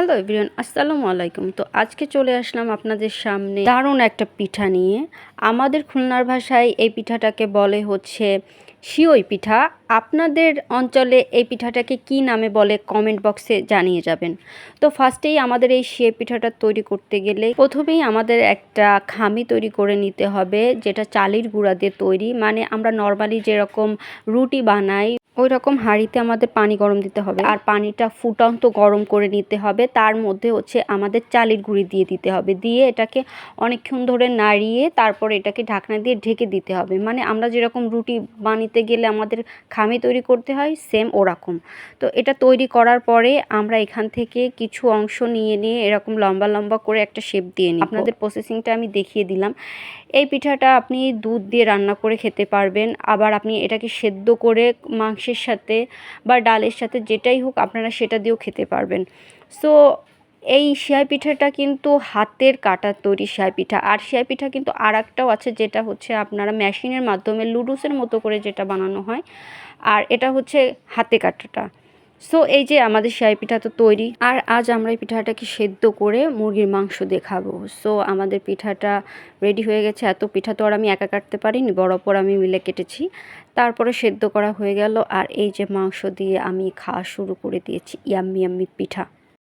Hello everyone, আসসালামু আলাইকুম। তো আজকে চলে আসলাম আপনাদের সামনে দারুণ একটা পিঠা নিয়ে। আমাদের খুলনার ভাষায় এই পিঠাটাকে বলে হচ্ছে সিওই পিঠা। আপনাদের অঞ্চলে এই পিঠাটাকে কি নামে বলে কমেন্ট বক্সে জানিয়ে যাবেন। তো ফার্স্টেই আমাদের এই সিওই পিঠাটা তৈরি করতে গেলে প্রথমেই আমাদের একটা খামি তৈরি করে নিতে হবে, যেটা চালের গুঁড়া দিয়ে তৈরি। মানে আমরা নর্মালি যেরকম রুটি বানাই ওই রকম হাঁড়িতে আমাদের পানি গরম দিতে হবে, আর পানিটা ফুটন্ত গরম করে নিতে হবে। তার মধ্যে হচ্ছে আমাদের চালের গুঁড়ি দিয়ে দিতে হবে, দিয়ে এটাকে অনেকক্ষণ ধরে নাড়িয়ে তারপর এটাকে ঢাকনা দিয়ে ঢেকে দিতে হবে। মানে আমরা যেরকম রুটি বানাতে গেলে আমাদের খামি তৈরি করতে হয়, সেম ওরকম। তো এটা তৈরি করার পরে আমরা এখান থেকে কিছু অংশ নিয়ে নিয়ে এরকম লম্বা লম্বা করে একটা শেপ দিয়ে নিই। আপনাদের প্রসেসিংটা আমি দেখিয়ে দিলাম। এই পিঠাটা আপনি দুধ দিয়ে রান্না করে খেতে পারবেন, আবার আপনি এটাকে সেদ্ধ করে মাংসের সাথে বা ডালের সাথে যেটাই হোক আপনারা সেটা দিয়েও খেতে পারবেন। সো এই সিয়াই পিঠাটা কিন্তু হাতের কাটার তৈরি সিয়াই পিঠা। আর সিয়াই পিঠা কিন্তু আর একটাও আছে, যেটা হচ্ছে আপনারা মেশিনের মাধ্যমে লুডুসের মতো করে যেটা বানানো হয়, আর এটা হচ্ছে হাতে কাটাটা। সো এই যে আমাদের সিয়াই পিঠা তো তৈরি, আর আজ আমরা এই পিঠাটাকে সেদ্ধ করে মুরগির মাংস দিয়ে খাবো। সো আমাদের পিঠাটা রেডি হয়ে গেছে। এত পিঠা তো আর আমি একা কাটতে পারিনি, বড় অপর আমি মিলে কেটেছি। তারপরে সেদ্ধ করা হয়ে গেল, আর এই যে মাংস দিয়ে আমি খাওয়া শুরু করে দিয়েছি। ইয়াম্মি ইয়াম্মি পিঠা।